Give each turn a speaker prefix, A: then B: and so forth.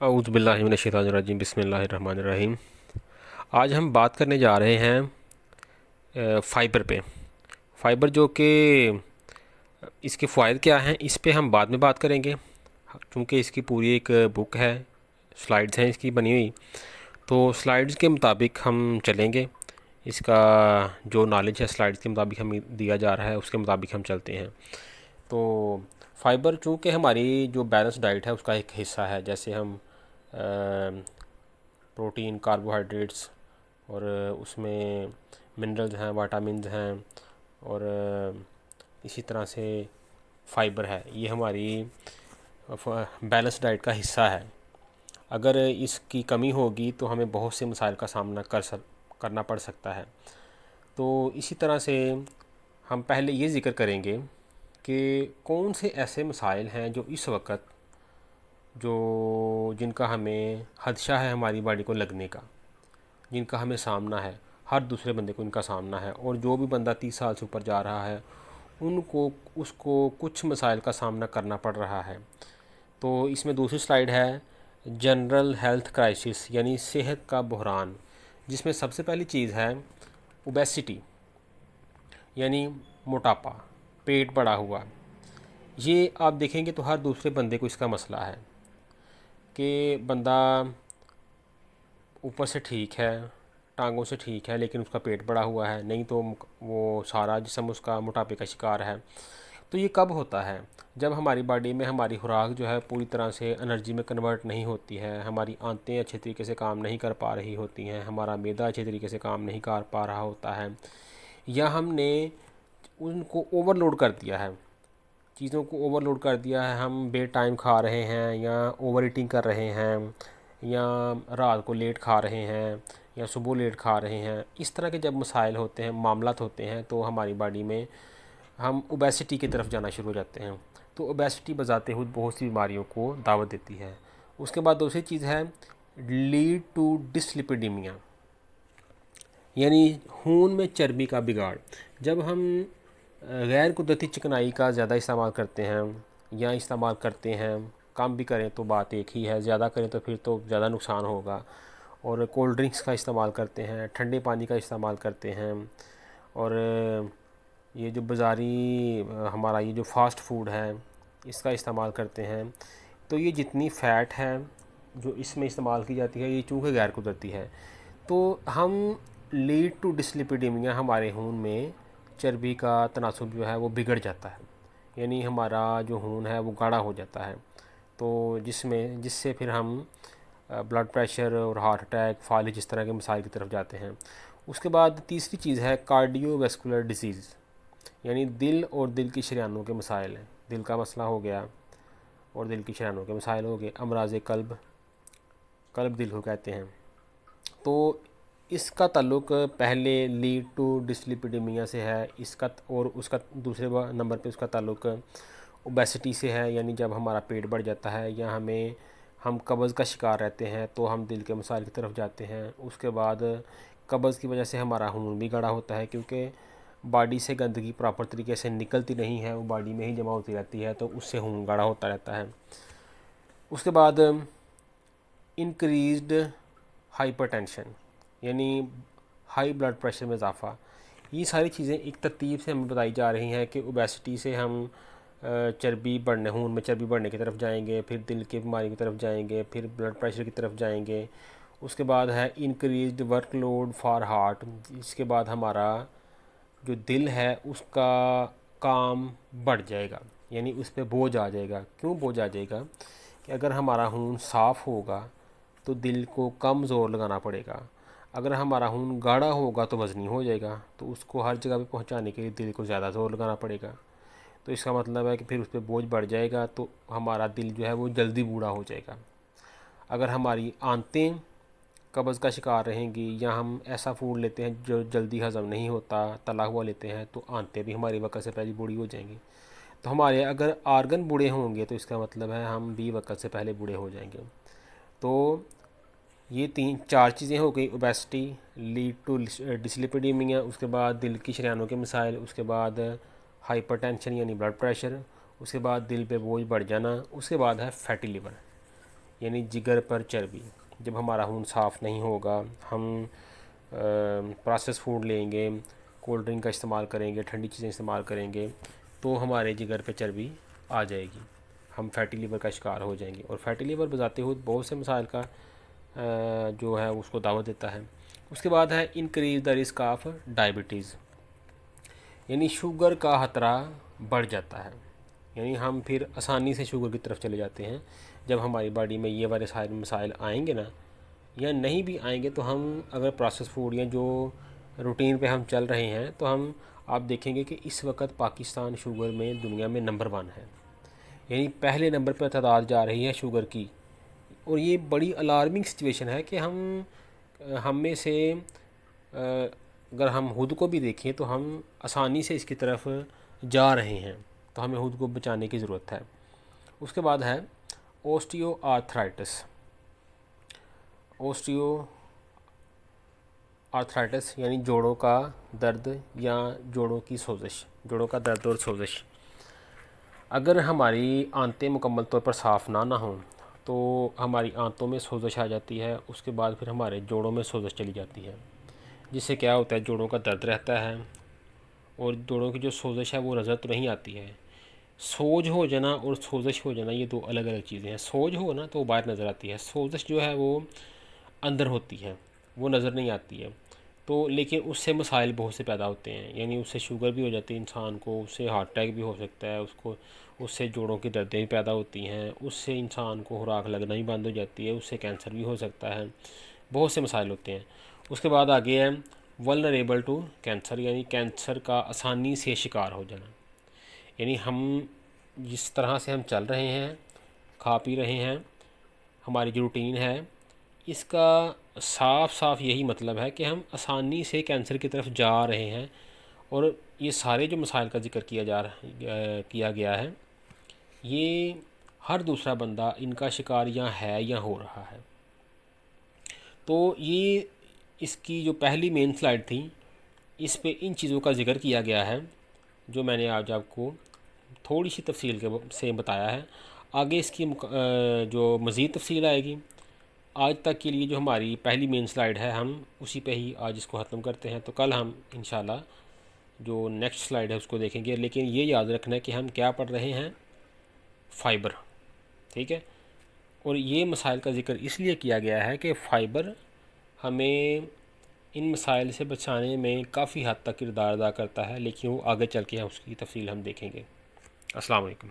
A: औज़ु बिल्लाहि मिनश शैतानिर रजीम बिस्मिल्लाहिर रहमानिर रहीम। आज हम बात करने जा रहे हैं फ़ाइबर पे। फ़ाइबर जो कि इसके फ़ायदे क्या हैं इस पे हम बाद में बात करेंगे, क्योंकि इसकी पूरी एक बुक है, स्लाइड्स हैं इसकी बनी हुई। तो स्लाइड्स के मुताबिक हम चलेंगे। इसका जो नॉलेज है स्लाइड्स के मुताबिक हमें दिया जा रहा है उसके मुताबिक हम चलते हैं। तो फ़ाइबर चूँकि हमारी जो बैलेंस डाइट है उसका एक हिस्सा है। जैसे हम प्रोटीन, कार्बोहाइड्रेट्स और उसमें मिनरल्स हैं, विटामिन्स हैं और इसी तरह से फ़ाइबर है। ये हमारी बैलेंस डाइट का हिस्सा है। अगर इसकी कमी होगी तो हमें बहुत से मसाइल का सामना करना पड़ सकता है। तो इसी तरह से हम पहले ये ज़िक्र करेंगे कि कौन से ऐसे मसाइल हैं जो इस वक्त जिनका हमें खदशा है हमारी बॉडी को लगने का, जिनका हमें सामना है, हर दूसरे बंदे को इनका सामना है। और जो भी बंदा 30 साल से ऊपर जा रहा है उसको कुछ मसाइल का सामना करना पड़ रहा है। तो इसमें दूसरी स्लाइड है जनरल हेल्थ क्राइसिस, यानी सेहत का बहरान, जिसमें सबसे पहली चीज़ है ओबेसिटी, यानी मोटापा, पेट बढ़ा हुआ। ये आप देखेंगे तो हर दूसरे बंदे को इसका मसला है कि बंदा ऊपर से ठीक है, टांगों से ठीक है, लेकिन उसका पेट बड़ा हुआ है, नहीं तो वो सारा जिस्म उसका मोटापे का शिकार है। तो ये कब होता है? जब हमारी बॉडी में हमारी खुराक जो है पूरी तरह से एनर्जी में कन्वर्ट नहीं होती है, हमारी आंतें अच्छे तरीके से काम नहीं कर पा रही होती हैं, हमारा मैदा अच्छे तरीके से काम नहीं कर पा रहा होता है, या हमने उनको ओवरलोड कर दिया है, चीज़ों को ओवरलोड कर दिया है, हम बे टाइम खा रहे हैं या ओवर ईटिंग कर रहे हैं या रात को लेट खा रहे हैं या सुबह लेट खा रहे हैं। इस तरह के जब मसाइल होते हैं, मामलात होते हैं, तो हमारी बॉडी में हम ओबेसिटी की तरफ जाना शुरू हो जाते हैं। तो ओबेसिटी बजाते हुए बहुत सी बीमारियों को दावत देती है। उसके बाद दूसरी चीज़ है लीड टू डिसलिपिडीमिया, यानी खून में चर्बी का बिगाड़। जब हम गैर कुदरती चिकनाई का ज़्यादा इस्तेमाल करते हैं या इस्तेमाल करते हैं, कम भी करें तो बात एक ही है, ज़्यादा करें तो फिर तो ज़्यादा नुकसान होगा। और कोल्ड ड्रिंक्स का इस्तेमाल करते हैं, ठंडे पानी का इस्तेमाल करते हैं, और ये जो बाज़ारी हमारा ये जो फ़ास्ट फूड है इसका इस्तेमाल करते हैं। तो ये जितनी फ़ैट है जो इसमें इस्तेमाल की जाती है, ये चूँकि गैर कुदरती है, तो हम लीड टू डिसलिपिडीमिया, हमारे खून में चर्बी का तनासुब जो है वो बिगड़ जाता है, यानी हमारा जो खून है वो गाढ़ा हो जाता है। तो जिससे फिर हम ब्लड प्रेशर और हार्ट अटैक, फालिज, इस तरह के मसाइल की तरफ जाते हैं। उसके बाद तीसरी चीज़ है कार्डियोवैस्कुलर डिजीज़, यानी दिल और दिल की शरीयानों के मसाइल हैं। दिल का मसला हो गया और दिल की शरीयानों के मसाइल हो गए। अमराज़ कल्ब, कल्ब दिल को कहते हैं। तो इसका ताल्लुक़ पहले लीड टू डिसलिपिडीमिया से है, इसका और उसका दूसरे नंबर पे उसका ताल्लुक़ ओबेसिटी से है, यानी जब हमारा पेट बढ़ जाता है या हम कब्ज़ का शिकार रहते हैं तो हम दिल के मसाइल की तरफ जाते हैं। उसके बाद कब्ज़ की वजह से हमारा खून भी गाढ़ा होता है, क्योंकि बॉडी से गंदगी प्रॉपर तरीके से निकलती नहीं है, वो बॉडी में ही जमा होती रहती है, तो उससे खून गाढ़ा होता रहता है। उसके बाद इंक्रीज़्ड हाइपरटेंशन, यानी हाई ब्लड प्रेशर में इजाफ़ा। ये सारी चीज़ें एक तरतीब से हमें बताई जा रही हैं कि ओबेसिटी से हम चर्बी बढ़ने, खून में चर्बी बढ़ने की तरफ जाएंगे, फिर दिल की बीमारी की तरफ जाएंगे, फिर ब्लड प्रेशर की तरफ जाएंगे। उसके बाद है इंक्रीज्ड वर्कलोड फॉर हार्ट, इसके बाद हमारा जो दिल है उसका काम बढ़ जाएगा, यानी उस पर बोझ आ जाएगा। क्यों बोझ आ जाएगा? कि अगर हमारा खून साफ़ होगा तो दिल को कम ज़ोर लगाना पड़ेगा, अगर हमारा खून गाढ़ा होगा तो वज़नी हो जाएगा, तो उसको हर जगह पे पहुंचाने के लिए दिल को ज़्यादा ज़ोर लगाना पड़ेगा। तो इसका मतलब है कि फिर उस पर बोझ बढ़ जाएगा, तो हमारा दिल जो है वो जल्दी बूढ़ा हो जाएगा। अगर हमारी आंतें कब्ज़ का शिकार रहेंगी या हम ऐसा फूड लेते हैं जो जल्दी हज़म नहीं होता, तला हुआ लेते हैं, तो आंतें भी हमारी वक्त से पहले बूढ़ी हो जाएंगी। तो हमारे अगर आर्गन बूढ़े होंगे तो इसका मतलब है हम भी वक्त से पहले बूढ़े हो जाएंगे। तो ये 3-4 चीज़ें हो गई, ओबेसिटी, लीड टू डिसलिपिडीमिया, उसके बाद दिल की शरीयानों के मसाइल, उसके बाद हाइपरटेंशन यानी ब्लड प्रेशर, उसके बाद दिल पे बोझ बढ़ जाना, उसके बाद है फैटी लिवर, यानी जिगर पर चर्बी। जब हमारा खून साफ़ नहीं होगा, हम प्रोसेस फूड लेंगे, कोल्ड ड्रिंक का इस्तेमाल करेंगे, ठंडी चीज़ें इस्तेमाल करेंगे, तो हमारे जिगर पे चर्बी आ जाएगी, हम फैटी लीवर का शिकार हो जाएंगे। और फैटी लीवर बताते हुए बहुत से मसाइल का जो है उसको दावत देता है। उसके बाद है increase the risk of diabetes, यानी शुगर का ख़तरा बढ़ जाता है। यानी हम फिर आसानी से शुगर की तरफ चले जाते हैं। जब हमारी बॉडी में ये वाले सारे मसाइल आएंगे ना, या नहीं भी आएंगे, तो हम अगर प्रोसेस फूड या जो रूटीन पे हम चल रहे हैं, तो हम आप देखेंगे कि इस वक्त पाकिस्तान शुगर में दुनिया में नंबर 1 है, यानी पहले नंबर पर तादाद जा रही है शुगर की। और ये बड़ी अलार्मिंग सिचुएशन है कि हम में से अगर हम खुद को भी देखें तो हम आसानी से इसकी तरफ जा रहे हैं, तो हमें खुद को बचाने की ज़रूरत है। उसके बाद है ओस्टियो आर्थराइटिस, यानी जोड़ों का दर्द या जोड़ों की सोजिश, जोड़ों का दर्द और सोजिश। अगर हमारी आंतें मुकम्मल तौर पर साफ़ ना हों, तो हमारी आंतों में सोजिश आ जाती है। उसके बाद फिर हमारे जोड़ों में सोजिश चली जाती है, जिससे क्या होता है, जोड़ों का दर्द रहता है और जोड़ों की जो सोजिश है वो नज़र तो नहीं आती है। सोज हो जाना और सोजिश हो जाना ये दो अलग अलग चीज़ें हैं। सोज हो ना तो वो बाहर नज़र आती है, सोजिश जो है वो अंदर होती है, वो नज़र नहीं आती है। तो लेकिन उससे मसाइल बहुत से पैदा होते हैं, यानी उससे शुगर भी हो जाती है इंसान को, उससे हार्ट अटैक भी हो सकता है उससे जोड़ों की दर्दें भी पैदा होती हैं, उससे इंसान को खुराक लगना ही बंद हो जाती है, उससे कैंसर भी हो सकता है, बहुत से मसाइल होते हैं। उसके बाद आगे है वल्नरेबल टू कैंसर, यानी कैंसर का आसानी से शिकार हो जाना। यानी हम जिस तरह से हम चल रहे हैं, खा पी रहे हैं, हमारी जो रूटीन है, इसका साफ साफ यही मतलब है कि हम आसानी से कैंसर की तरफ जा रहे हैं। और ये सारे जो मसाइल का जिक्र किया गया है, ये हर दूसरा बंदा इनका शिकार या है या हो रहा है। तो ये इसकी जो पहली मेन स्लाइड थी, इस पे इन चीज़ों का जिक्र किया गया है जो मैंने आज आपको थोड़ी सी तफसील से बताया है। आगे इसकी जो मज़ीद तफसील आएगी। आज तक के लिए जो हमारी पहली मेन स्लाइड है, हम उसी पे ही आज इसको ख़त्म करते हैं। तो कल हम इंशाल्लाह जो नेक्स्ट स्लाइड है उसको देखेंगे। लेकिन ये याद रखना है कि हम क्या पढ़ रहे हैं, फ़ाइबर, ठीक है। और ये मसाइल का ज़िक्र इसलिए किया गया है कि फ़ाइबर हमें इन मसाइल से बचाने में काफ़ी हद तक किरदार अदा करता है, लेकिन वो आगे चल के उसकी तफसील हम देखेंगे। अस्सलाम वालेकुम।